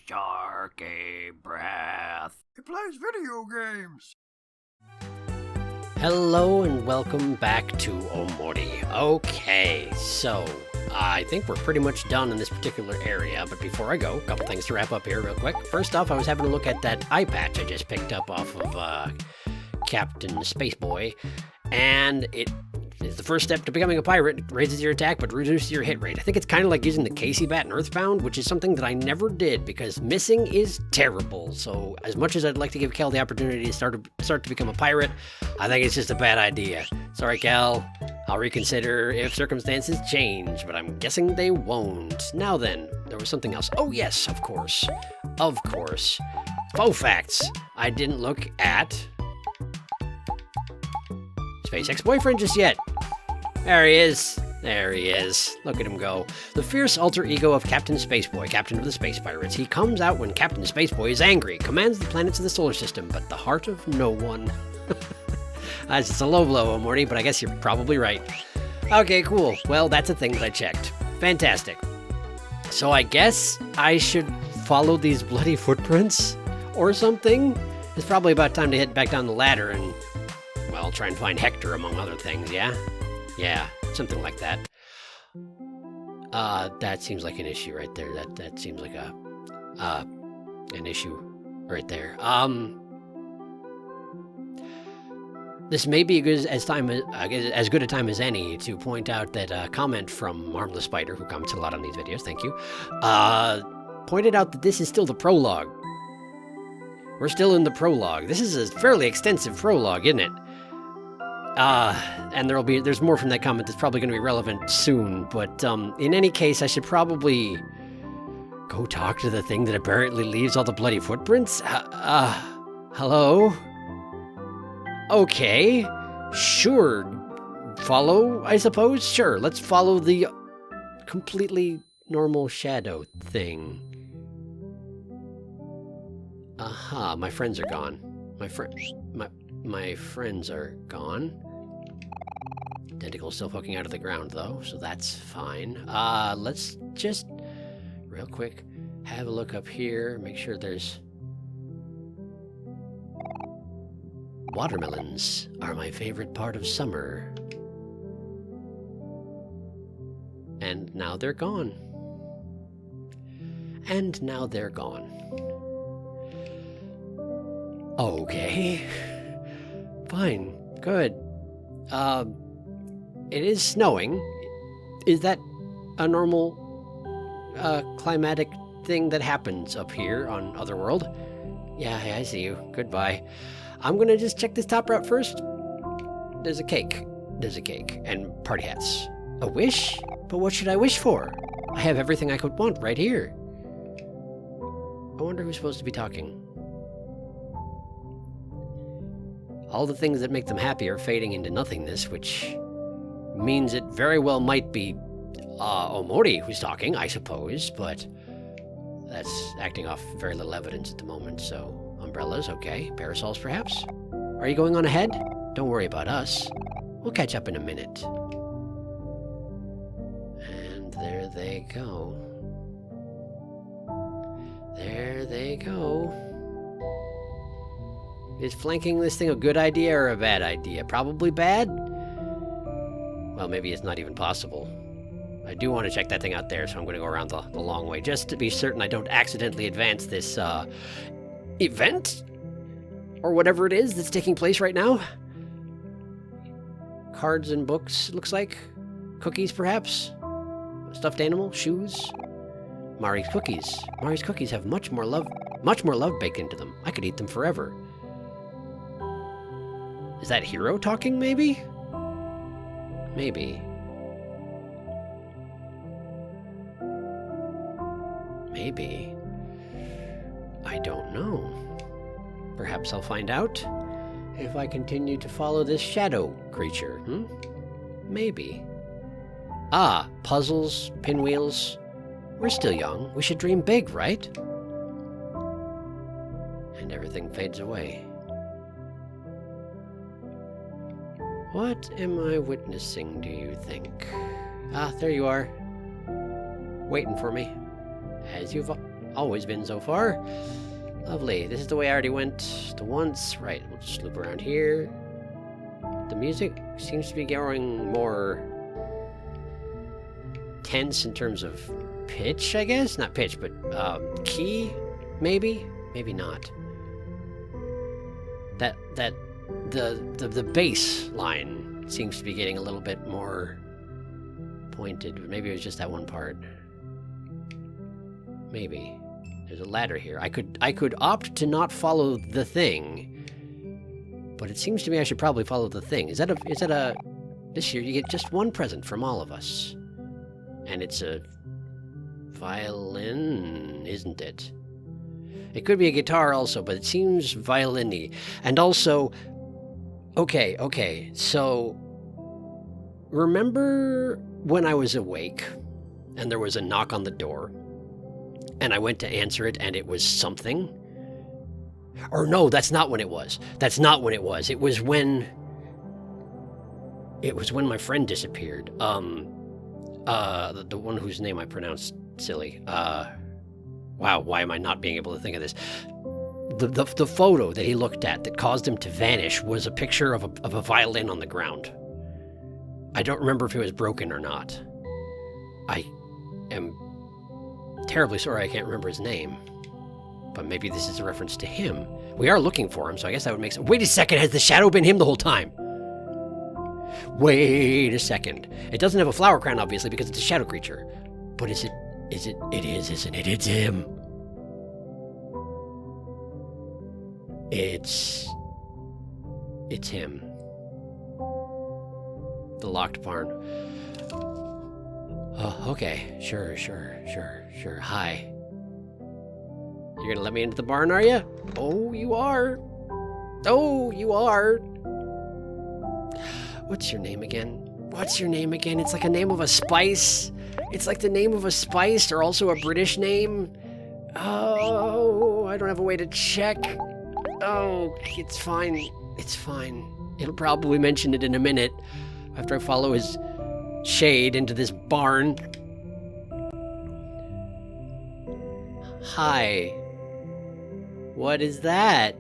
SharkyBreath. He plays video games. Hello and welcome back to Omori. Okay, so I think we're pretty much done in this particular area, but before I go, a couple things to wrap up here real quick. First off, I was having a look at that eye patch I just picked up off of Captain Spaceboy, and it is the first step to becoming a pirate. It raises your attack but reduces your hit rate. I think it's kind of like using the Casey bat in Earthbound, which is something that I never did because missing is terrible. So as much as I'd like to give Cal the opportunity to start to become a pirate, I think it's just a bad idea. Sorry, Cal. I'll reconsider if circumstances change, but I'm guessing they won't. Now then, there was something else. Oh yes, of course. Of course. Faux facts. I didn't look at Space Ex-Boyfriend just yet. There he is. There he is. Look at him go. The fierce alter ego of Captain Spaceboy, captain of the Space Pirates. He comes out when Captain Spaceboy is angry, commands the planets of the solar system, but the heart of no one. That's just a low blow, Omori, but I guess you're probably right. Okay, cool. Well, that's a thing that I checked. Fantastic. So I guess I should follow these bloody footprints or something? It's probably about time to head back down the ladder and, well, try and find Hector among other things, yeah? Yeah, something like that. That seems like an issue right there. That seems like an issue right there. This may be as good a time as any to point out that a comment from Harmless Spider, who comments a lot on these videos, thank you, pointed out that this is still the prologue. We're still in the prologue. This is a fairly extensive prologue, isn't it? And there's more from that comment that's probably going to be relevant soon, but in any case, I should probably go talk to the thing that apparently leaves all the bloody footprints. Hello? Okay, sure. Follow, I suppose? Sure, let's follow the completely normal shadow thing. Aha, my friends are gone. My friends are gone. Tentacle's still poking out of the ground, though, so that's fine. Let's just, real quick, have a look up here, make sure there's... Watermelons are my favorite part of summer. And now they're gone. And now they're gone. Okay. Fine. Good. It is snowing. Is that a normal climatic thing that happens up here on Otherworld? Yeah, I see you. Goodbye. I'm gonna just check this top route first. There's a cake. There's a cake. And party hats. A wish? But what should I wish for? I have everything I could want right here. I wonder who's supposed to be talking. All the things that make them happy are fading into nothingness, which means it very well might be Omori who's talking, I suppose, but that's acting off very little evidence at the moment, so... Umbrellas, okay. Parasols, perhaps? Are you going on ahead? Don't worry about us. We'll catch up in a minute. And there they go. There they go. Is flanking this thing a good idea or a bad idea? Probably bad? Well, maybe it's not even possible. I do want to check that thing out there, so I'm going to go around the long way, just to be certain I don't accidentally advance this, event? Or whatever it is that's taking place right now? Cards and books, looks like. Cookies, perhaps? Stuffed animal? Shoes? Mari's cookies. Mari's cookies have much more love baked into them. I could eat them forever. Is that Hero talking, maybe? Maybe. Maybe. I don't know. Perhaps I'll find out if I continue to follow this shadow creature, Maybe. Ah, puzzles, pinwheels. We're still young. We should dream big, right? And everything fades away. What am I witnessing, do you think? Ah, there you are. Waiting for me. As you've always been so far. Lovely. This is the way I already went to once. Right, we'll just loop around here. The music seems to be growing more tense in terms of pitch, I guess? Not pitch, but key, maybe? Maybe not. The bass line seems to be getting a little bit more pointed. Maybe it was just that one part. Maybe. There's a ladder here. I could opt to not follow the thing, but it seems to me I should probably follow the thing. Is that a this year you get just one present from all of us. And it's a violin, isn't it? It could be a guitar also, but it seems violin-y. And also, okay, so remember when I was awake and there was a knock on the door and I went to answer it and it was something? Or no, that's not when it was. That's not when it was. It was when my friend disappeared. The one whose name I pronounced silly. Wow, why am I not being able to think of this? The photo that he looked at that caused him to vanish was a picture of a violin on the ground. I don't remember if it was broken or not. I am terribly sorry I can't remember his name. But maybe this is a reference to him. We are looking for him, so I guess that would make sense. Wait a second, has the shadow been him the whole time? Wait a second. It doesn't have a flower crown, obviously, because it's a shadow creature. But it is, isn't it? It's him. It's him. The locked barn. Oh, okay. Sure. Hi. You're gonna let me into the barn, are you? Oh, you are. What's your name again? It's like a name of a spice. It's like the name of a spice or also a British name. Oh, I don't have a way to check. Oh, it's fine. It'll probably mention it in a minute after I follow his shade into this barn. Hi. What is that?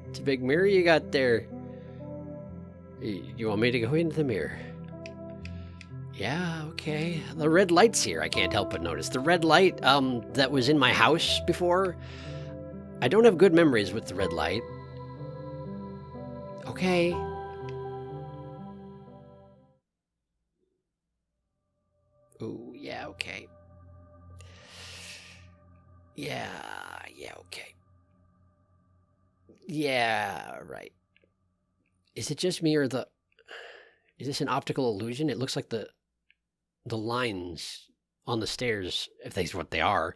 It's a big mirror you got there. You want me to go into the mirror? Yeah, okay. The red light's here, I can't help but notice. The red light, that was in my house before. I don't have good memories with the red light. Okay. Ooh, yeah, okay. Yeah, okay. Yeah, right. Is it just me or is this an optical illusion? It looks like the lines on the stairs, if that's what they are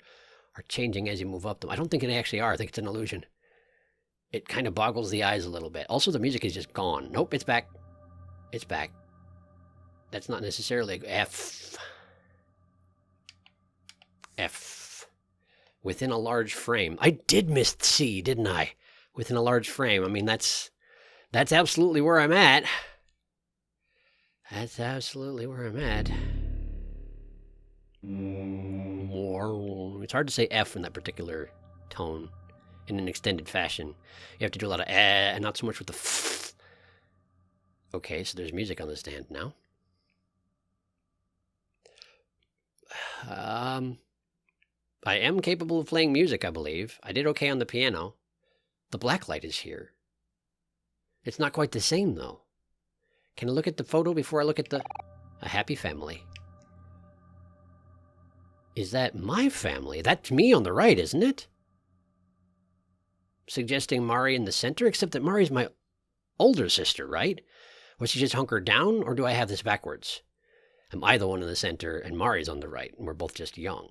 changing as you move up them. I don't think they actually are. I think it's an illusion. It kind of boggles the eyes a little bit. Also, the music is just gone. Nope, it's back. It's back. That's not necessarily F. Within a large frame. I did miss C, didn't I? Within a large frame. I mean, that's absolutely where I'm at. That's absolutely where I'm at. It's hard to say F in that particular tone in an extended fashion. You have to do a lot of and not so much with the f. Okay, so there's music on the stand now. I am capable of playing music, I believe. I did okay on the piano. The black light is here. It's not quite the same, though. Can I look at the photo before I look at a happy family? Is that my family? That's me on the right, isn't it? Suggesting Mari in the center, except that Mari's my older sister, right? Was she just hunkered down, or do I have this backwards? Am I the one in the center and Mari's on the right, and we're both just young?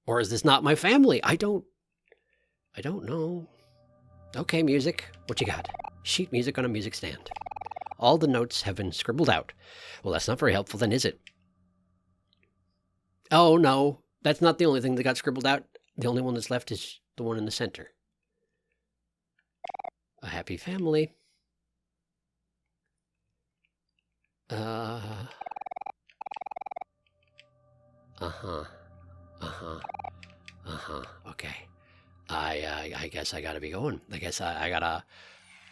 Or is this not my family? I don't know. Okay, music. What you got? Sheet music on a music stand. All the notes have been scribbled out. Well, that's not very helpful then, is it? Oh, no. That's not the only thing that got scribbled out. The only one that's left is the one in the center. A happy family. Uh-huh, okay. I guess I gotta be going. I guess I gotta...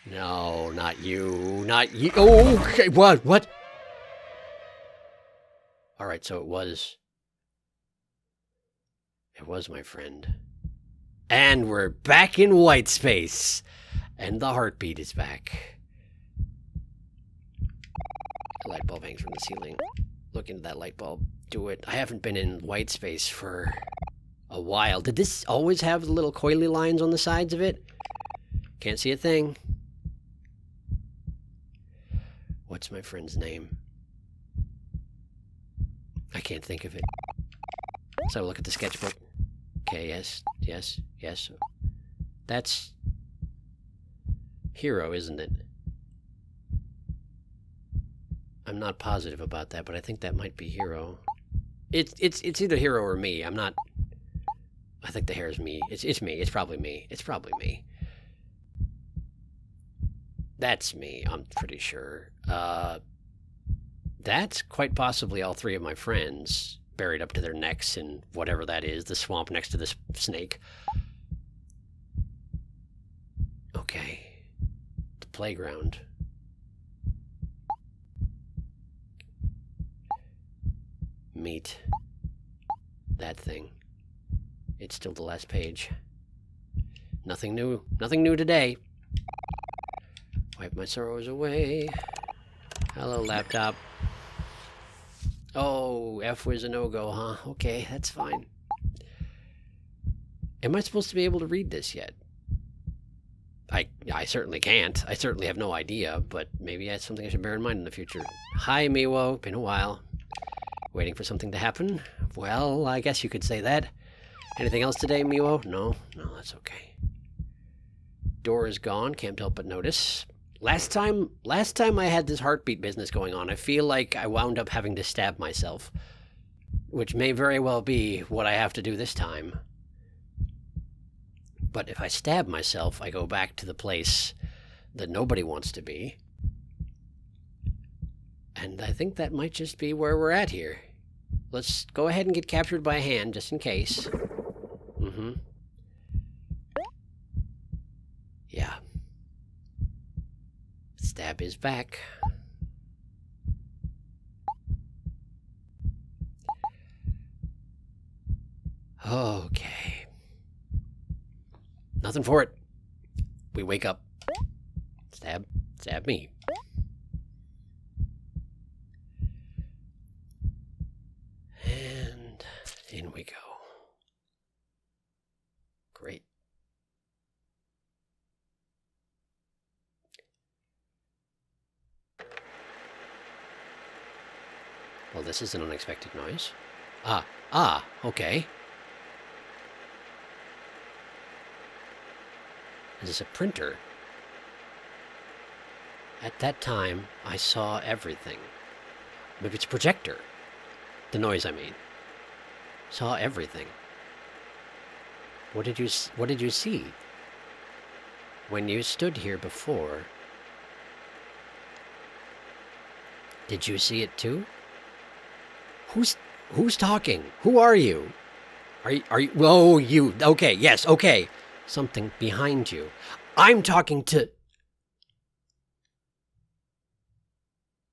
No, not you. Not you. Oh, okay, what? What? Alright, so it was my friend. And we're back in white space. And the heartbeat is back. The light bulb hangs from the ceiling. Look into that light bulb. Do it. I haven't been in white space for a while. Did this always have the little coily lines on the sides of it? Can't see a thing. What's my friend's name? I can't think of it. So look at the sketchbook. Okay, yes. That's Hero, isn't it? I'm not positive about that, but I think that might be Hero. It's either Hero or me. I'm not... I think the hair is me. It's me. It's probably me. It's probably me. That's me, I'm pretty sure. That's quite possibly all three of my friends, buried up to their necks in whatever that is, the swamp next to this snake. Okay. The playground. Meet that thing. It's still the last page. Nothing new. Nothing new today. Wipe my sorrows away. Hello, laptop. Oh, F was a no-go, huh? Okay, that's fine. Am I supposed to be able to read this yet? I certainly can't. I certainly have no idea, but maybe that's something I should bear in mind in the future. Hi, Miwo. Been a while. Waiting for something to happen? Well, I guess you could say that. Anything else today, Miwo? No, that's okay. Door is gone. Can't help but notice. Last time I had this heartbeat business going on, I feel like I wound up having to stab myself. Which may very well be what I have to do this time. But if I stab myself, I go back to the place that nobody wants to be. And I think that might just be where we're at here. Let's go ahead and get captured by a hand, just in case. Yeah. Stab is back. Okay. Nothing for it. We wake up. Stab me. And in we go. Great. Well, this is an unexpected noise. Okay. This is a printer. At that time, I saw everything. Maybe it's a projector. The noise, I mean. Saw everything. What did you see? When you stood here before, did you see it too? Who's talking? Who are you? Are you? Oh, you. Okay, yes, okay. Something behind you. I'm talking to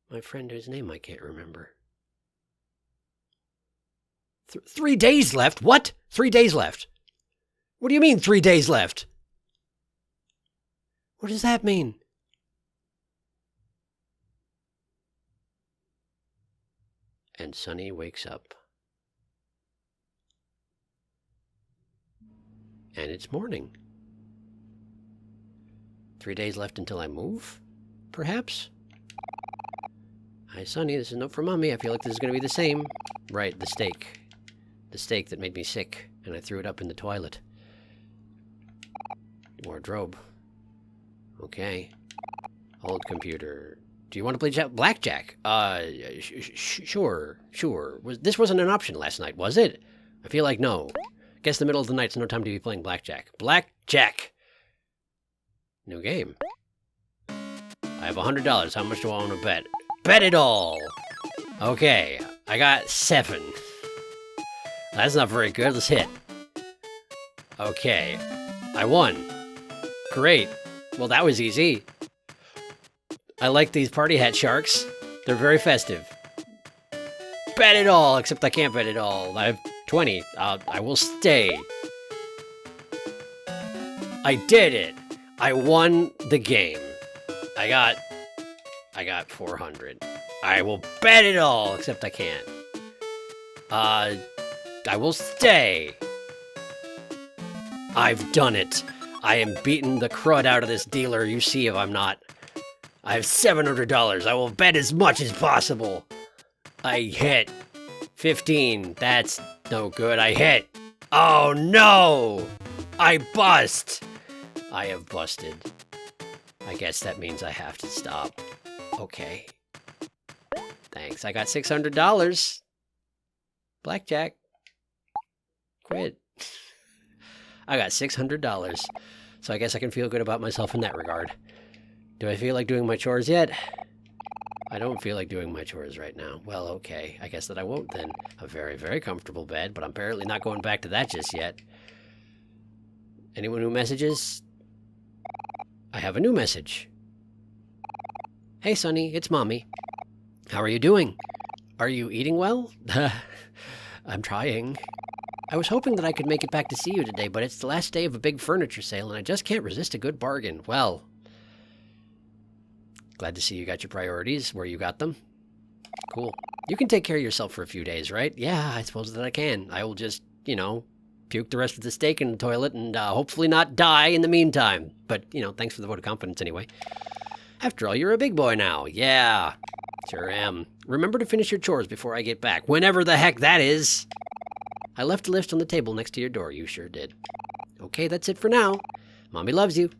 my friend whose name I can't remember. 3 days left? What? 3 days left? What do you mean 3 days left? What does that mean? And Sunny wakes up. And it's morning. 3 days left until I move? Perhaps? Hi, Sunny. This is a note from Mommy. I feel like this is going to be the same. Right, the steak. The steak that made me sick, and I threw it up in the toilet. Wardrobe. Okay. Old computer. Do you want to play blackjack? Sure. This wasn't an option last night, was it? I feel like no. Guess the middle of the night's no time to be playing blackjack. Blackjack! New game. I have $100. How much do I want to bet? Bet it all! Okay, I got 7. That's not very good. Let's hit. Okay. I won. Great. Well, that was easy. I like these party hat sharks. They're very festive. Bet it all, except I can't bet it all. I have 20. I will stay. I did it. I won the game. I got 400. I will bet it all, except I can't. I will stay. I've done it. I am beating the crud out of this dealer. You see if I'm not. I have $700. I will bet as much as possible. I hit. 15. That's no good. I hit. Oh no! I bust. I have busted. I guess that means I have to stop. Okay. Thanks. I got $600. Blackjack. Quit. I got $600. So I guess I can feel good about myself in that regard. Do I feel like doing my chores yet? I don't feel like doing my chores right now. Well, okay. I guess that I won't then. A very, very comfortable bed, but I'm apparently not going back to that just yet. Anyone who messages? I have a new message. Hey, Sonny, it's Mommy. How are you doing? Are you eating well? I'm trying. I was hoping that I could make it back to see you today, but it's the last day of a big furniture sale, and I just can't resist a good bargain. Well, glad to see you got your priorities where you got them. Cool. You can take care of yourself for a few days, right? Yeah, I suppose that I can. I will just, puke the rest of the steak in the toilet and hopefully not die in the meantime. But, thanks for the vote of confidence anyway. After all, you're a big boy now. Yeah, sure am. Remember to finish your chores before I get back. Whenever the heck that is. I left a list on the table next to your door. You sure did. Okay, that's it for now. Mommy loves you.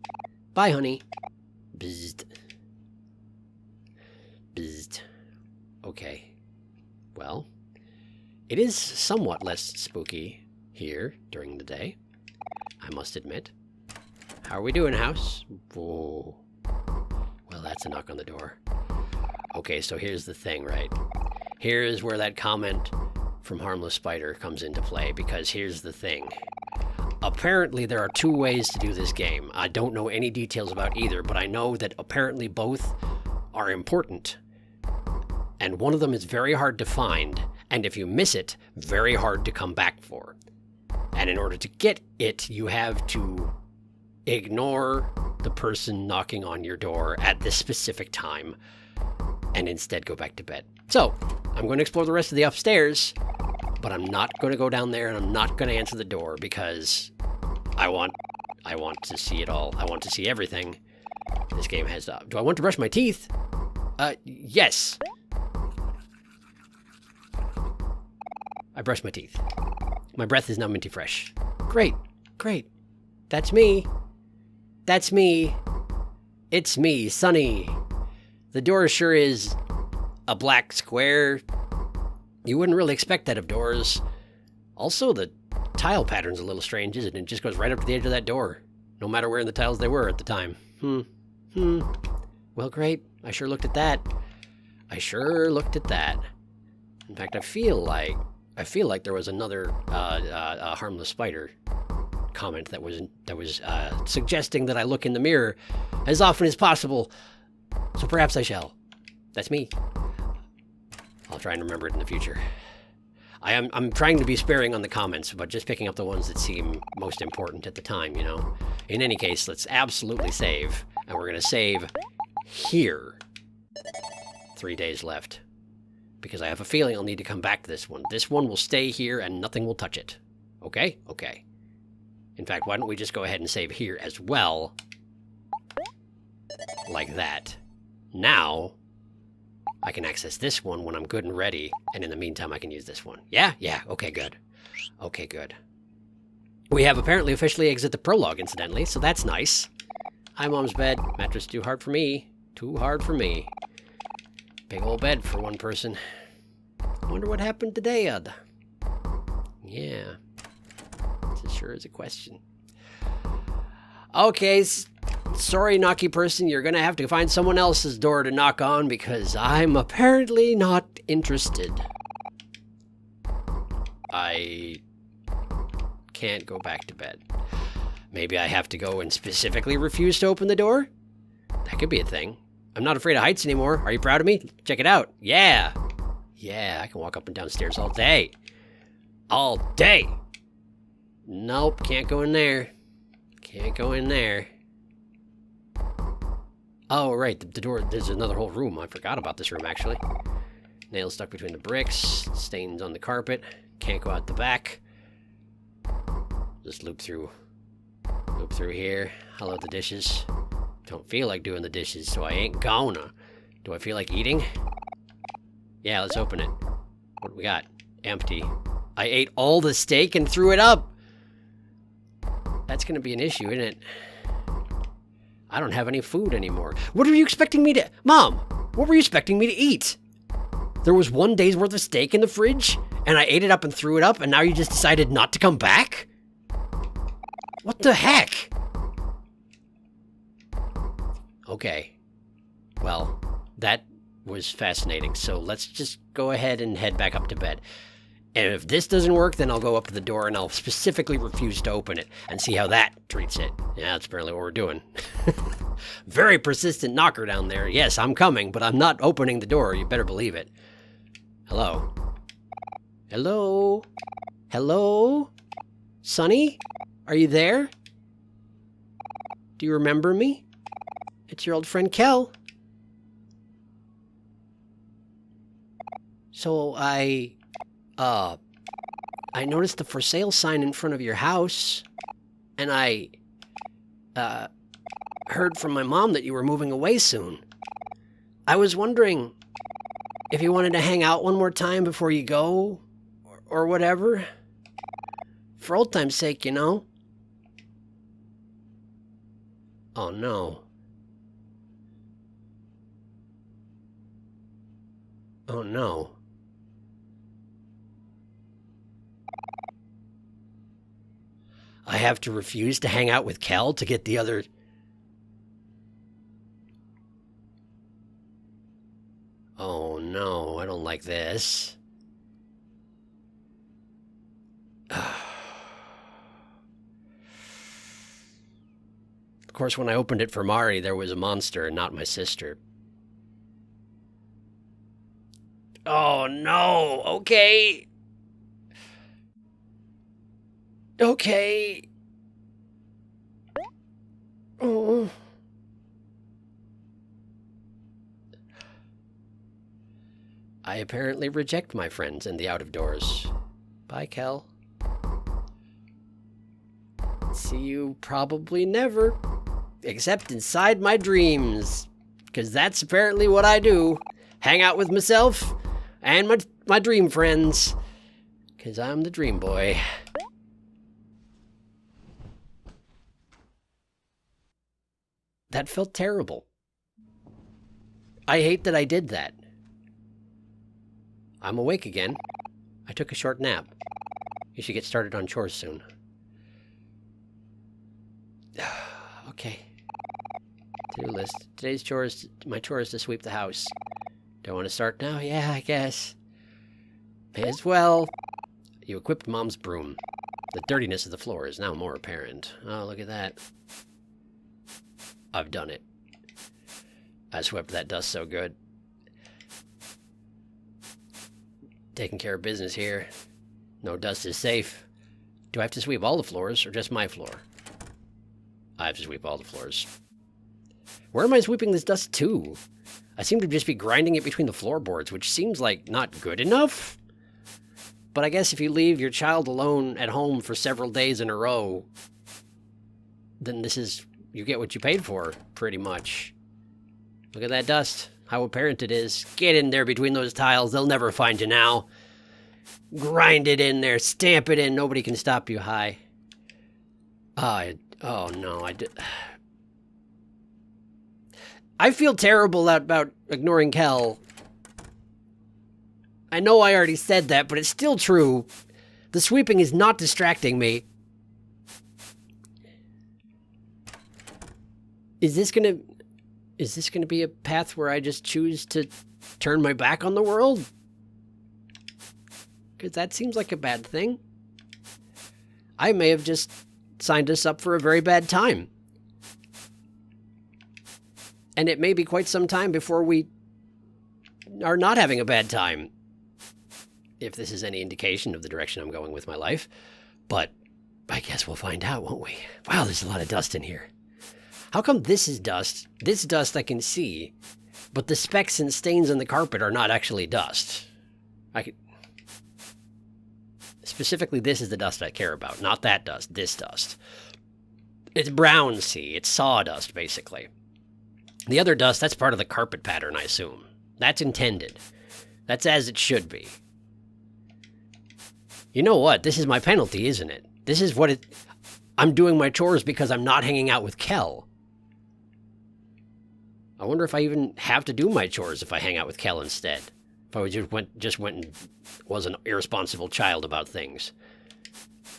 Bye, honey. Bzzzt. Bzzzt. Okay. Well, it is somewhat less spooky here during the day, I must admit. How are we doing, house? Whoa. Well, that's a knock on the door. Okay, so here's the thing, right? Here's where that comment from Harmless Spider comes into play, because here's the thing. Apparently, there are two ways to do this game. I don't know any details about either, but I know that apparently both are important. And one of them is very hard to find, and if you miss it, very hard to come back for. And in order to get it, you have to ignore the person knocking on your door at this specific time and instead go back to bed. So, I'm going to explore the rest of the upstairs, but I'm not going to go down there and I'm not going to answer the door because I want to see it all. I want to see everything this game has to. Do I want to brush my teeth? Yes. I brushed my teeth. My breath is now minty fresh. Great, great. That's me. That's me. It's me, Sonny. The door sure is a black square. You wouldn't really expect that of doors. Also, the tile pattern's a little strange, isn't it? It just goes right up to the edge of that door, no matter where in the tiles they were at the time. Well, great. I sure looked at that. I sure looked at that. In fact, I feel like there was another Harmless Spider comment that was suggesting that I look in the mirror as often as possible. So perhaps I shall. That's me. I'll try and remember it in the future. I'm trying to be sparing on the comments, but just picking up the ones that seem most important at the time, In any case, let's absolutely save. And we're going to save here. 3 days left. Because I have a feeling I'll need to come back to this one. This one will stay here and nothing will touch it. Okay? Okay. In fact, why don't we just go ahead and save here as well? Like that. Now, I can access this one when I'm good and ready, and in the meantime I can use this one. Yeah? Yeah. Okay, good. Okay, good. We have apparently officially exited the prologue, incidentally, so that's nice. Hi, Mom's bed. Mattress too hard for me. Too hard for me. Big old bed for one person. I wonder what happened to Dad. Yeah. This sure is a question. Okay, sorry, knocky person. You're gonna have to find someone else's door to knock on because I'm apparently not interested. I can't go back to bed. Maybe I have to go and specifically refuse to open the door? That could be a thing. I'm not afraid of heights anymore. Are you proud of me? Check it out. Yeah. Yeah, I can walk up and down stairs all day. All day. Nope, can't go in there. Can't go in there. Oh, right, the door, there's another whole room. I forgot about this room, actually. Nails stuck between the bricks, stains on the carpet. Can't go out the back. Just loop through here. I'll load the dishes. Don't feel like doing the dishes, so I ain't gonna. Do I feel like eating? Yeah, let's open it. What do we got? Empty. I ate all the steak and threw it up! That's gonna be an issue, isn't it? I don't have any food anymore. What were you expecting me to... Mom, what were you expecting me to eat? There was 1 day's worth of steak in the fridge, and I ate it up and threw it up, and now you just decided not to come back? What the heck? Okay. Well, that was fascinating, so let's just go ahead and head back up to bed. And if this doesn't work, then I'll go up to the door and I'll specifically refuse to open it and see how that treats it. Yeah, that's apparently what we're doing. Very persistent knocker down there. Yes, I'm coming, but I'm not opening the door. You better believe it. Hello? Hello? Hello? Sonny? Are you there? Do you remember me? It's your old friend Kel. So I noticed the for sale sign in front of your house, and I, heard from my mom that you were moving away soon. I was wondering if you wanted to hang out one more time before you go, or whatever. For old time's sake, you know? Oh no. Oh no. I have to refuse to hang out with Kel to get the other... Oh no, I don't like this. Of course, when I opened it for Mari, there was a monster and not my sister. Oh no, okay. Okay. Oh. I apparently reject my friends in the out of doors. Bye, Kel. See you probably never. Except inside my dreams. Because that's apparently what I do. Hang out with myself and my dream friends. Because I'm the dream boy. That felt terrible. I hate that I did that. I'm awake again. I took a short nap. You should get started on chores soon. Okay. To-do list. Today's chores, my chore is to sweep the house. Don't want to start now? Yeah, I guess. May as well. You equipped Mom's broom. The dirtiness of the floor is now more apparent. Oh, look at that. I've done it. I swept that dust so good. Taking care of business here. No dust is safe. Do I have to sweep all the floors or just my floor? I have to sweep all the floors. Where am I sweeping this dust to? I seem to just be grinding it between the floorboards, which seems like not good enough. But I guess if you leave your child alone at home for several days in a row, then this is... You get what you paid for, pretty much. Look at that dust. How apparent it is. Get in there between those tiles. They'll never find you now. Grind it in there. Stamp it in. Nobody can stop you. Hi. Oh, no. I feel terrible about ignoring Kel. I know I already said that, but it's still true. The sweeping is not distracting me. Is this gonna be a path where I just choose to turn my back on the world? Because that seems like a bad thing. I may have just signed us up for a very bad time. And it may be quite some time before we are not having a bad time. If this is any indication of the direction I'm going with my life. But I guess we'll find out, won't we? Wow, there's a lot of dust in here. How come this is dust? This dust I can see, but the specks and stains on the carpet are not actually dust. Specifically, this is the dust I care about, not that dust, this dust. It's brown, see? It's sawdust, basically. The other dust, that's part of the carpet pattern, I assume. That's intended. That's as it should be. You know what? This is my penalty, isn't it? This is what it... I'm doing my chores because I'm not hanging out with Kel. I wonder if I even have to do my chores if I hang out with Kel instead. If I just went and was an irresponsible child about things.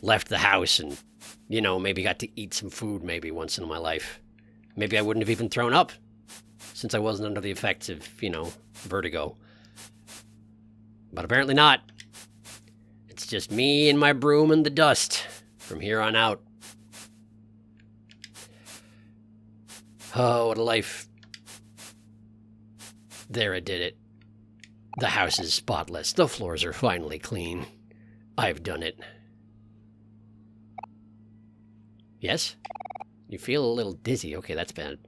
Left the house and, you know, maybe got to eat some food maybe once in my life. Maybe I wouldn't have even thrown up, since I wasn't under the effects of, you know, vertigo. But apparently not. It's just me and my broom and the dust from here on out. Oh, what a life. There, I did it. The house is spotless. The floors are finally clean. I've done it. Yes? You feel a little dizzy. Okay, that's bad.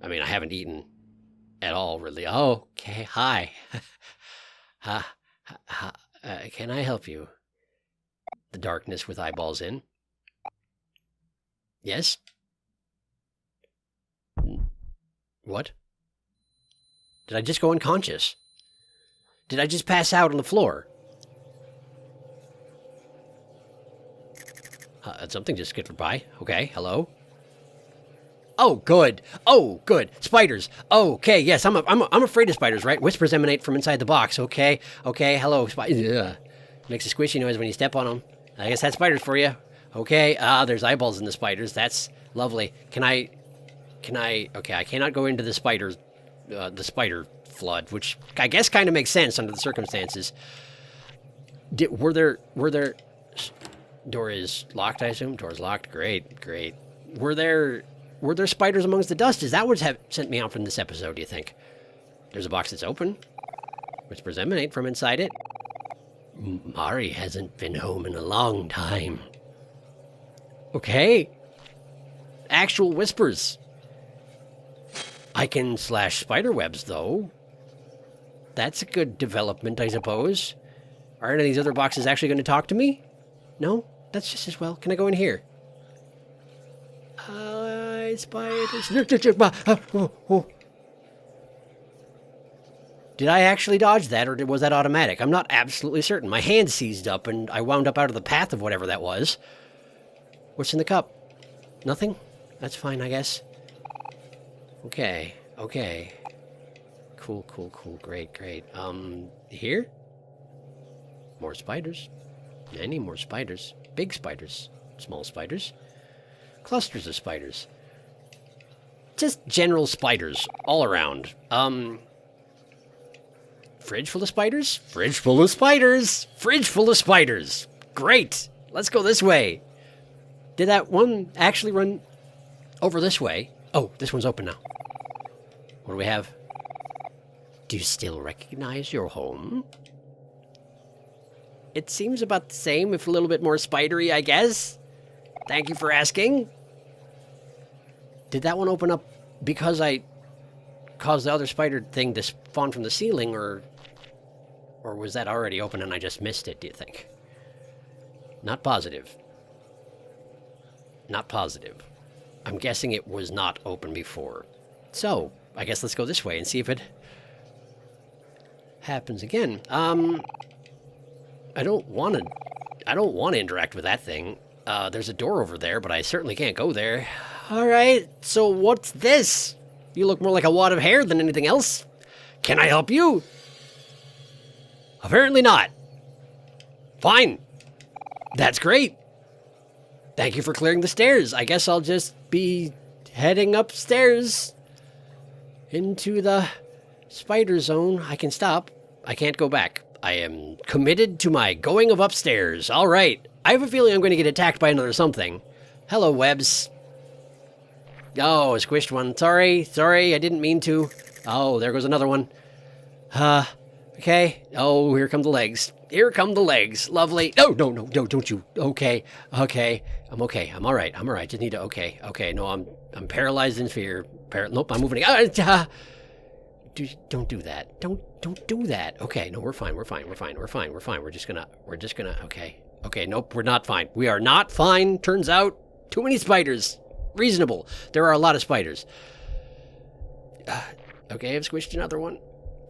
I mean, I haven't eaten at all, really. Oh, okay, hi. Can I help you? The darkness with eyeballs in. Yes? What? Did I just go unconscious? Did I just pass out on the floor? Something just skipped by. Okay, hello? Oh, good. Oh, good. Spiders. Okay, yes, I'm afraid of spiders, right? Whispers emanate from inside the box. Okay, hello. Makes a squishy noise when you step on them. I guess that's spiders for you. Okay, there's eyeballs in the spiders. That's lovely. Can I, okay, I cannot go into the spider flood, which I guess kind of makes sense under the circumstances. Were there, door is locked, I assume? Door's locked, great. Were there spiders amongst the dust? Is that what's sent me out from this episode, do you think? There's a box that's open. Whispers emanate from inside it. Mari hasn't been home in a long time. Okay. Actual whispers. I can slash spider webs, though. That's a good development, I suppose. Are any of these other boxes actually going to talk to me? No? That's just as well. Can I go in here? Spiders. Did I actually dodge that, or was that automatic? I'm not absolutely certain. My hand seized up, and I wound up out of the path of whatever that was. What's in the cup? Nothing? That's fine, I guess. Okay. Cool. Great. Here? More spiders. Many more spiders. Big spiders. Small spiders. Clusters of spiders. Just general spiders all around. Fridge full of spiders? Fridge full of spiders! Fridge full of spiders! Great! Let's go this way. Did that one actually run over this way? Oh, this one's open now. What do we have? Do you still recognize your home? It seems about the same, if a little bit more spidery, I guess. Thank you for asking. Did that one open up because I caused the other spider thing to spawn from the ceiling, or was that already open and I just missed it, do you think? Not positive. I'm guessing it was not open before. So, I guess let's go this way and see if it happens again. I don't want to interact with that thing. There's a door over there, but I certainly can't go there. All right, so what's this? You look more like a wad of hair than anything else. Can I help you? Apparently not. Fine. That's great. Thank you for clearing the stairs. I guess I'll just be heading upstairs into the spider zone. I can stop. I can't go back. I am committed to my going of upstairs. All right. I have a feeling I'm going to get attacked by another something. Hello, webs. Oh, a squished one. Sorry, I didn't mean to. Oh, there goes another one. Okay. Oh, here come the legs. Here come the legs. Lovely. No, don't you. Okay. I'm okay. I'm all right. Just need to, okay. No, I'm paralyzed in fear. Nope, I'm moving. Don't do that. Don't do that. Okay, no, we're fine. We're just gonna, okay. Nope, we're not fine. We are not fine. Turns out, too many spiders. Reasonable. There are a lot of spiders. Okay, I've squished another one.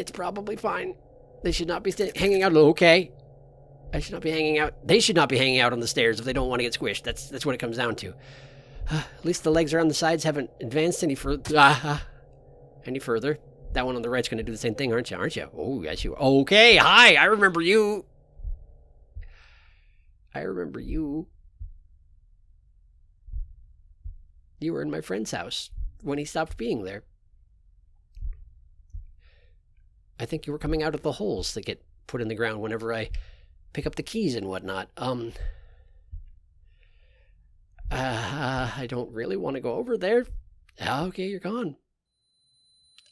It's probably fine. They should not be hanging out. Okay. I should not be hanging out. They should not be hanging out on the stairs if they don't want to get squished. That's what it comes down to. At least the legs around the sides haven't advanced any further. Any further. That one on the right's going to do the same thing, aren't you? Oh, yes, you are. Okay, hi, I remember you. You were in my friend's house when he stopped being there. I think you were coming out of the holes that get put in the ground whenever I pick up the keys and whatnot. I don't really want to go over there. Okay, you're gone.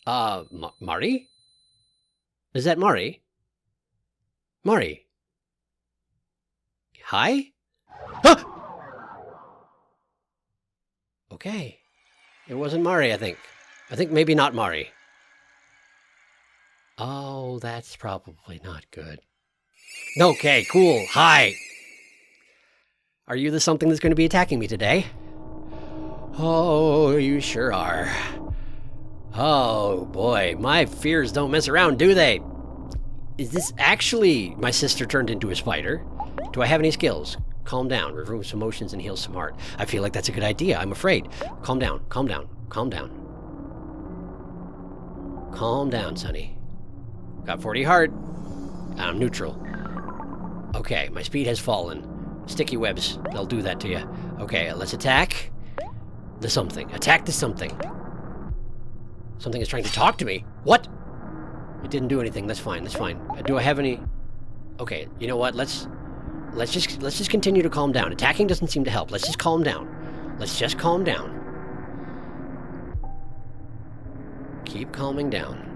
Mari? Is that Mari? Mari? Hi? Ah! Okay. It wasn't Mari, I think. I think maybe not Mari. Oh, that's probably not good. Okay, cool. Hi. Are you the something that's going to be attacking me today? Oh, you sure are. Oh, boy. My fears don't mess around, do they? Is this actually my sister turned into a spider? Do I have any skills? Calm down. Remove some emotions and heal some heart. I feel like that's a good idea. I'm afraid. Calm down. Calm down, Sonny. Got 40 heart. I'm neutral. Okay, my speed has fallen. Sticky webs. They'll do that to you. Okay, let's attack the something. Attack the something. Something is trying to talk to me. What? It didn't do anything. That's fine. Do I have any... Okay, you know what? Let's just continue to calm down. Attacking doesn't seem to help. Let's just calm down. Keep calming down.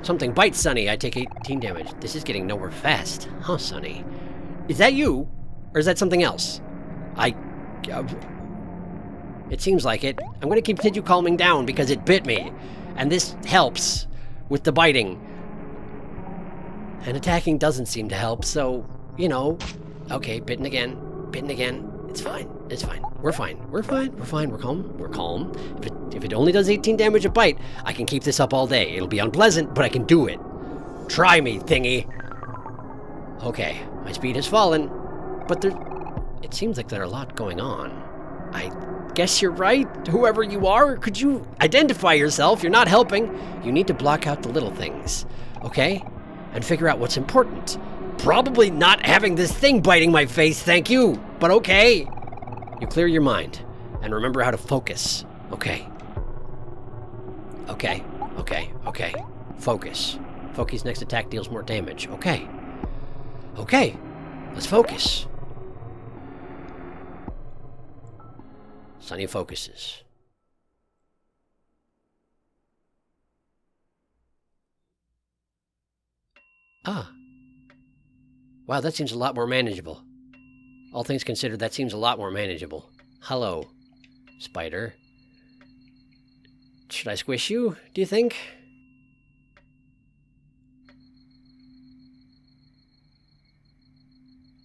Something bites Sonny. I take 18 damage. This is getting nowhere fast. Huh, Sonny? Is that you? Or is that something else? It seems like it. I'm going to continue calming down because it bit me. And this helps with the biting. And attacking doesn't seem to help, so, you know. Okay, bitten again. It's fine. We're calm. If it only does 18 damage a bite, I can keep this up all day. It'll be unpleasant, but I can do it. Try me, thingy. Okay, my speed has fallen, but it seems like there are a lot going on. I guess you're right, whoever you are. Could you identify yourself? You're not helping. You need to block out the little things, okay? And figure out what's important. Probably not having this thing biting my face, thank you, but okay. You clear your mind, and remember how to focus, okay? Okay. Focus. Focus next attack deals more damage, okay. Okay, let's focus. Sonny focuses. Wow, that seems a lot more manageable. All things considered, that seems a lot more manageable. Hello, spider. Should I squish you, do you think?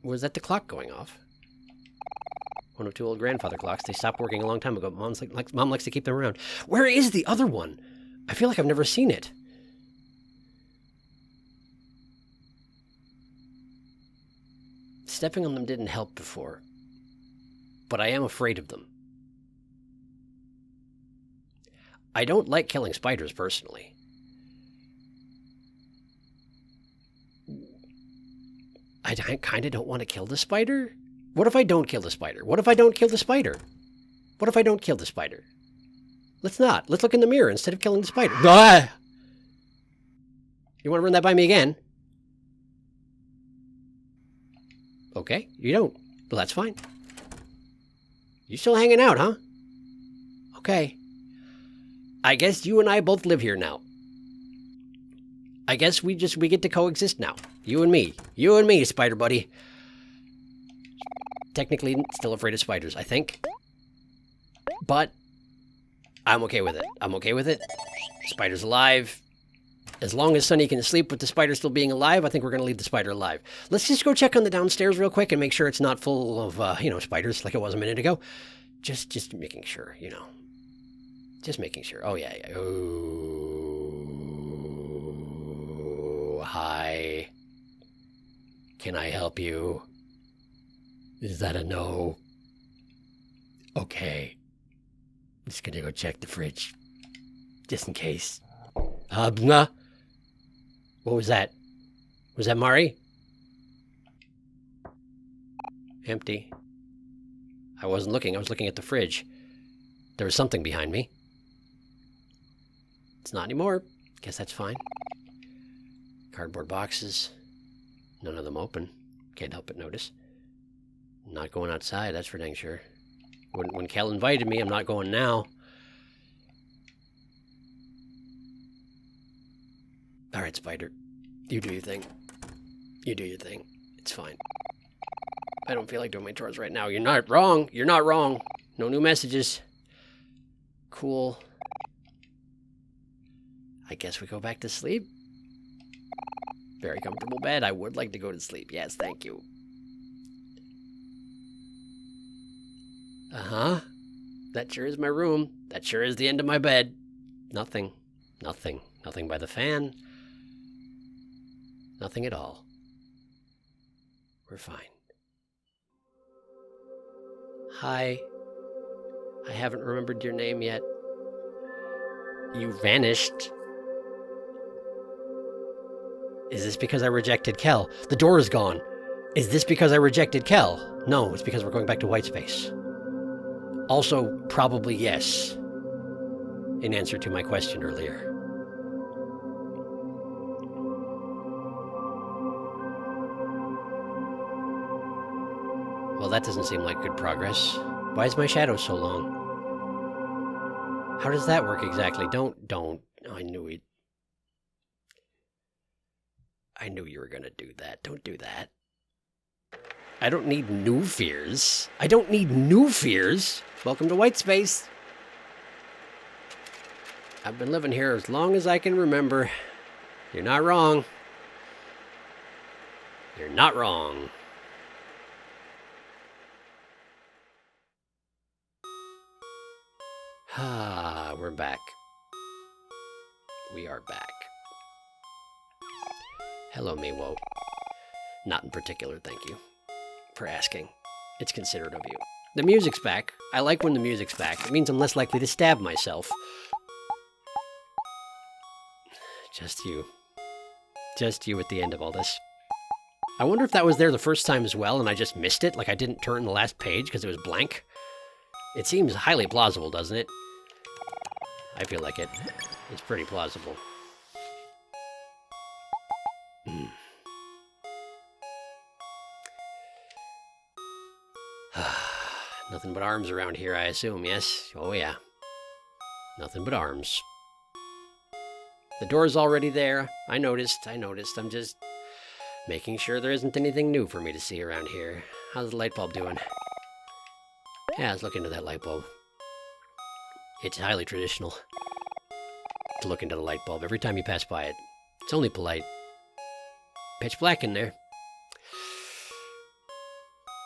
Was that the clock going off? One of two old grandfather clocks. They stopped working a long time ago. Mom likes to keep them around. Where is the other one? I feel like I've never seen it. Stepping on them didn't help before, but I am afraid of them. I don't like killing spiders personally. I kind of don't want to kill the spider. What if I don't kill the spider? Let's not. Let's look in the mirror instead of killing the spider. Ah! You want to run that by me again? Okay, you don't. Well, that's fine. You still hanging out, huh? Okay. I guess you and I both live here now. I guess we get to coexist now. You and me. You and me, spider buddy. Technically still afraid of spiders, I think. But I'm okay with it. I'm okay with it. Spider's alive. As long as Sunny can sleep with the spider still being alive, I think we're going to leave the spider alive. Let's just go check on the downstairs real quick and make sure it's not full of, spiders like it was a minute ago. Just making sure, Just making sure. Oh, yeah. Oh, hi. Can I help you? Is that a no? Okay. I'm just going to go check the fridge. Just in case. What was that? Was that Mari? Empty. I wasn't looking. I was looking at the fridge. There was something behind me. It's not anymore. Guess that's fine. Cardboard boxes. None of them open. Can't help but notice. Not going outside, that's for dang sure. When Kel invited me, I'm not going now. Alright, Spider. You do your thing. You do your thing. It's fine. I don't feel like doing my chores right now. You're not wrong. You're not wrong. No new messages. Cool. I guess we go back to sleep. Very comfortable bed. I would like to go to sleep. Yes, thank you. Uh-huh. That sure is my room. That sure is the end of my bed. Nothing. Nothing. Nothing by the fan. Nothing at all. We're fine. Hi. I haven't remembered your name yet. You vanished. Is this because I rejected Kel? The door is gone. Is this because I rejected Kel? No, it's because we're going back to white space. Also, probably yes, in answer to my question earlier. Well, that doesn't seem like good progress. Why is my shadow so long? How does that work exactly? Don't. Oh, I knew it. I knew you were gonna do that. Don't do that. I don't need new fears. I don't need new fears. Welcome to white space. I've been living here as long as I can remember. You're not wrong. You're not wrong. Ah, we're back. We are back. Hello, Miwo. Not in particular, thank you for asking. It's considerate of you. The music's back. I like when the music's back. It means I'm less likely to stab myself. Just you. Just you at the end of all this. I wonder if that was there the first time as well and I just missed it, like I didn't turn the last page because it was blank. It seems highly plausible, doesn't it? I feel like it. It's pretty plausible. Nothing but arms around here, I assume, yes? Oh, yeah. Nothing but arms. The door's already there. I noticed. I'm just making sure there isn't anything new for me to see around here. How's the light bulb doing? Yeah, let's look into that light bulb. It's highly traditional to look into the light bulb every time you pass by it. It's only polite. Pitch black in there.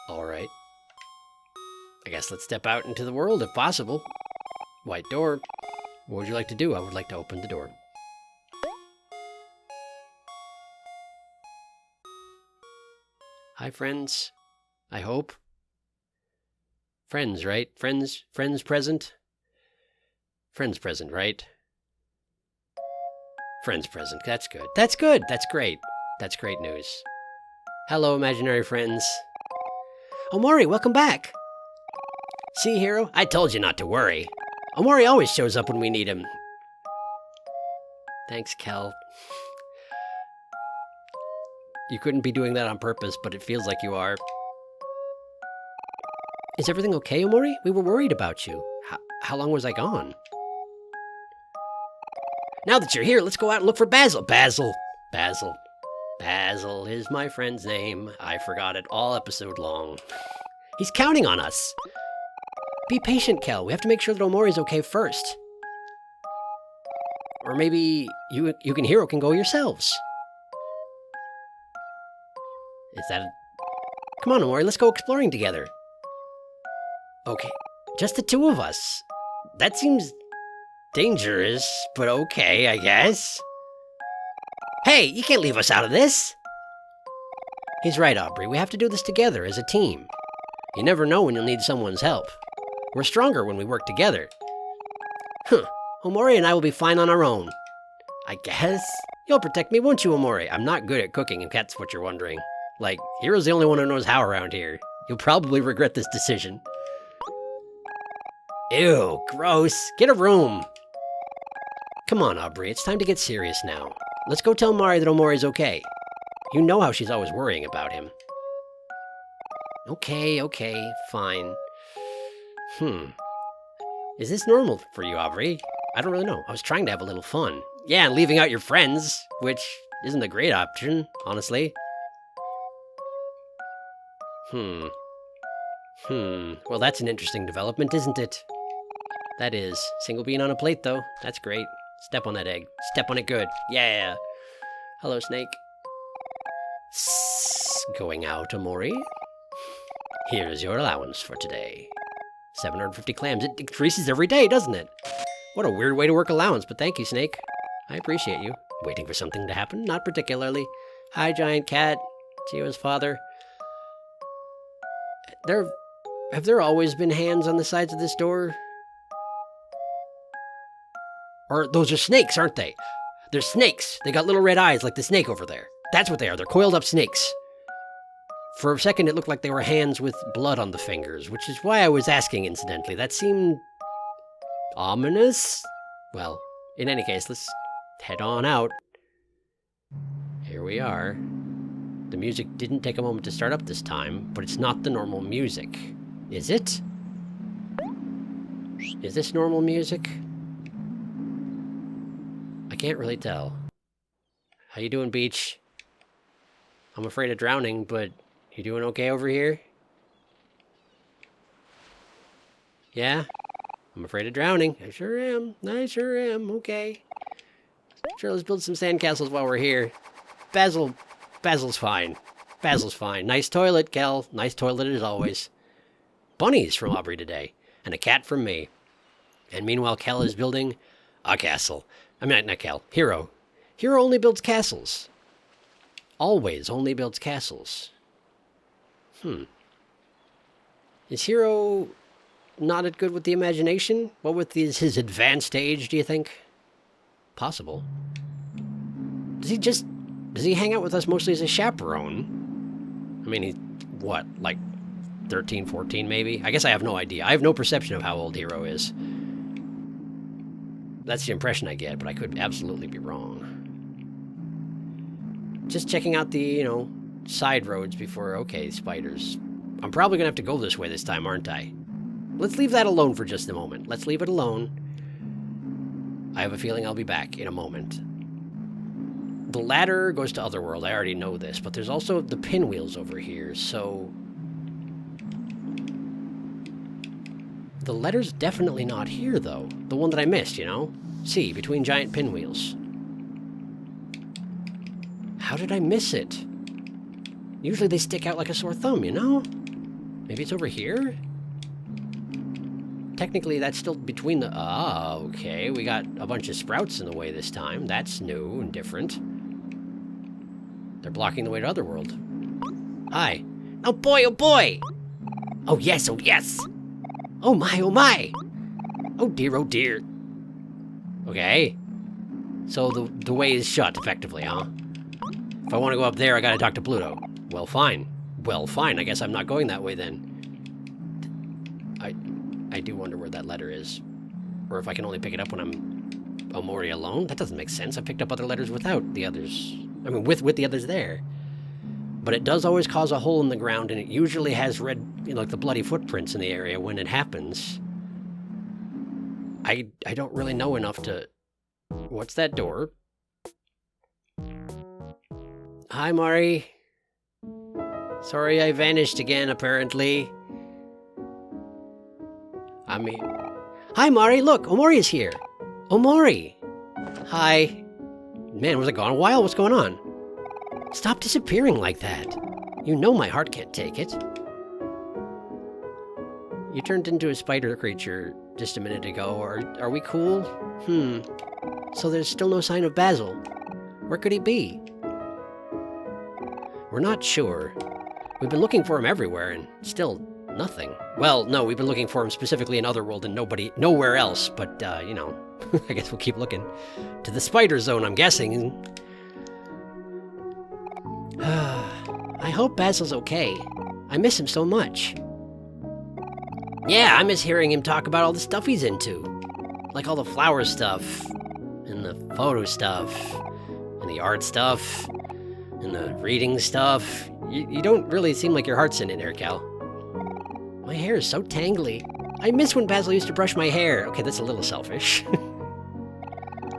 All right. I guess let's step out into the world if possible. White door. What would you like to do? I would like to open the door. Hi, friends. I hope. Friends, right? Friends present? Friends present, right? Friends present. That's good. That's good. That's great. That's great news. Hello, imaginary friends. Omori, welcome back. See, hero? I told you not to worry. Omori always shows up when we need him. Thanks, Kel. You couldn't be doing that on purpose, but it feels like you are. Is everything okay, Omori? We were worried about you. How long was I gone? Now that you're here, let's go out and look for Basil. Basil is my friend's name. I forgot it all episode long. He's counting on us. Be patient, Kel. We have to make sure that Omori's okay first. Or maybe you and Hiro can go yourselves. Is that... Come on, Omori, let's go exploring together. Okay, just the two of us. That seems dangerous, but okay, I guess. Hey, you can't leave us out of this! He's right, Aubrey. We have to do this together as a team. You never know when you'll need someone's help. We're stronger when we work together. Omori and I will be fine on our own. I guess. You'll protect me, won't you, Omori? I'm not good at cooking, if that's what you're wondering. Like, Hiro's the only one who knows how around here. You'll probably regret this decision. Ew, gross. Get a room. Come on, Aubrey. It's time to get serious now. Let's go tell Mari that Omori's okay. You know how she's always worrying about him. Okay, fine. Is this normal for you, Aubrey? I don't really know. I was trying to have a little fun. Yeah, and leaving out your friends, which isn't a great option, honestly. Well, that's an interesting development, isn't it? That is. Single bean on a plate, though. That's great. Step on that egg. Step on it good. Yeah. Hello, Snake. Going out, Omori. Here's your allowance for today. 750 clams. It decreases every day, doesn't it? What a weird way to work allowance, but thank you, Snake. I appreciate you. Waiting for something to happen? Not particularly. Hi, Giant Cat. Chio's father. Have there always been hands on the sides of this door? Or those are snakes, aren't they? They're snakes. They got little red eyes like the snake over there. That's what they are. They're coiled up snakes. For a second, it looked like they were hands with blood on the fingers, which is why I was asking, incidentally. That seemed ominous? Well, in any case, let's head on out. Here we are. The music didn't take a moment to start up this time, but it's not the normal music. Is it? Is this normal music? I can't really tell. How you doing, Beach? I'm afraid of drowning, but you doing okay over here? Yeah? I'm afraid of drowning. I sure am. Okay. Sure, let's build some sandcastles while we're here. Basil's fine. Basil's fine. Nice toilet, Kel. Nice toilet as always. Bunnies from Aubrey today. And a cat from me. And meanwhile, Kel is building a castle. I mean, not Kel. Hiro. Hiro only builds castles. Always only builds castles. Is Hiro not as good with the imagination? What with his advanced age, do you think? Possible. Does he hang out with us mostly as a chaperone? I mean, he's, what, like 13, 14 maybe? I guess I have no idea. I have no perception of how old Hiro is. That's the impression I get, but I could absolutely be wrong. Just checking out the, side roads before... Okay, spiders. I'm probably gonna have to go this way this time, aren't I? Let's leave that alone for just a moment. Let's leave it alone. I have a feeling I'll be back in a moment. The ladder goes to Otherworld. I already know this, but there's also the pinwheels over here, so... The letter's definitely not here, though. The one that I missed, See, between giant pinwheels. How did I miss it? Usually they stick out like a sore thumb, Maybe it's over here? Technically, that's still between the... Ah, okay. We got a bunch of sprouts in the way this time. That's new and different. They're blocking the way to Otherworld. Hi. Oh boy, oh boy! Oh yes, oh yes! Oh my, oh my! Oh dear, oh dear. Okay. So the way is shut, effectively, huh? If I want to go up there, I gotta talk to Pluto. Well, fine. Well, fine. I guess I'm not going that way, then. I do wonder where that letter is. Or if I can only pick it up when I'm Omori alone? That doesn't make sense. I picked up other letters without the others. I mean, with the others there. But it does always cause a hole in the ground, and it usually has red like the bloody footprints in the area when it happens. I don't really know enough to... What's that door? Hi, Mari. Sorry I vanished again, apparently. I mean... Hi, Mari, look, Omori is here. Omori! Hi. Man, was it gone a while? What's going on? Stop disappearing like that. You know my heart can't take it. You turned into a spider creature just a minute ago. Are we cool? So there's still no sign of Basil. Where could he be? We're not sure. We've been looking for him everywhere and still nothing. Well, no, we've been looking for him specifically in Otherworld and nowhere else, but, you know, I guess we'll keep looking. To the spider zone, I'm guessing. I hope Basil's okay. I miss him so much. Yeah, I miss hearing him talk about all the stuff he's into. Like all the flower stuff, and the photo stuff, and the art stuff, and the reading stuff. You don't really seem like your heart's in it there, Cal. My hair is so tangly. I miss when Basil used to brush my hair. Okay, that's a little selfish.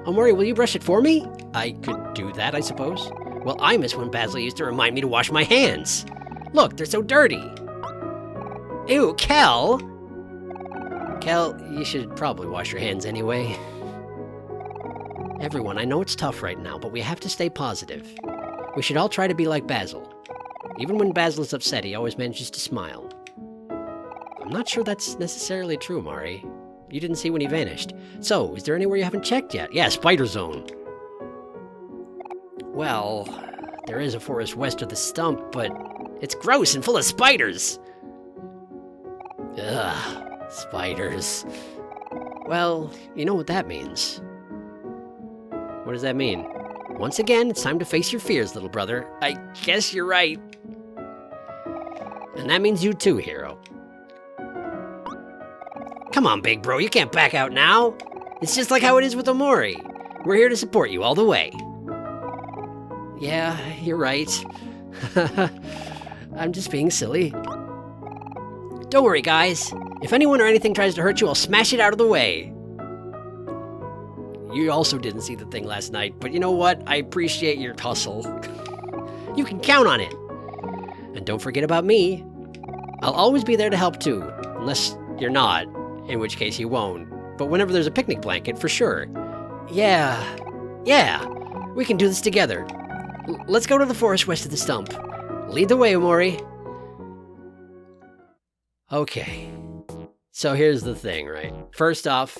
Omori, will you brush it for me? I could do that, I suppose. Well, I miss when Basil used to remind me to wash my hands. Look, they're so dirty. Ew, Cal! Cal, you should probably wash your hands anyway. Everyone, I know it's tough right now, but we have to stay positive. We should all try to be like Basil. Even when Basil is upset, he always manages to smile. I'm not sure that's necessarily true, Mari. You didn't see when he vanished. So, is there anywhere you haven't checked yet? Yeah, Spider Zone. Well, there is a forest west of the stump, but it's gross and full of spiders. Ugh, spiders. Well, you know what that means. What does that mean? Once again, it's time to face your fears, little brother. I guess you're right. And that means you too, hero. Come on, big bro, you can't back out now. It's just like how it is with Omori. We're here to support you all the way. Yeah, you're right. I'm just being silly. Don't worry, guys. If anyone or anything tries to hurt you, I'll smash it out of the way. You also didn't see the thing last night, but you know what? I appreciate your hustle. You can count on it. And don't forget about me. I'll always be there to help too, unless you're not, in which case you won't. But whenever there's a picnic blanket, for sure. Yeah, we can do this together. Let's go to the forest west of the stump. Lead the way, Omori. Okay, so here's the thing, right? First off,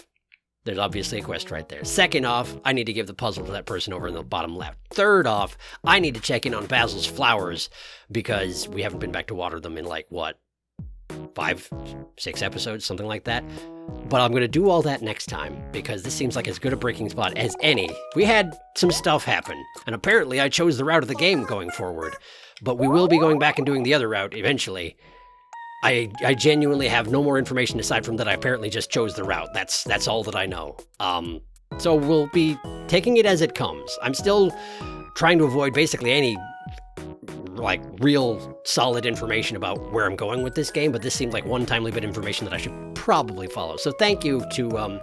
there's obviously a quest right there. Second off, I need to give the puzzle to that person over in the bottom left. Third off, I need to check in on Basil's flowers because we haven't been back to water them in like, what, 5, 6 episodes, something like that. But I'm going to do all that next time because this seems like as good a breaking spot as any. We had some stuff happen, and apparently I chose the route of the game going forward. But we will be going back and doing the other route eventually. I genuinely have no more information aside from that I apparently just chose the route. That's all that I know. So we'll be taking it as it comes. I'm still trying to avoid basically any like real solid information about where I'm going with this game, but this seemed like one timely bit of information that I should probably follow. So thank you to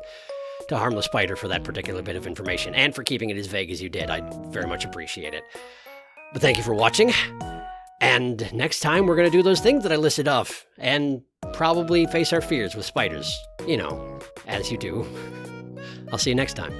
Harmless Spider for that particular bit of information and for keeping it as vague as you did. I very much appreciate it. But thank you for watching. And next time, we're going to do those things that I listed off, and probably face our fears with spiders. You know, as you do. I'll see you next time.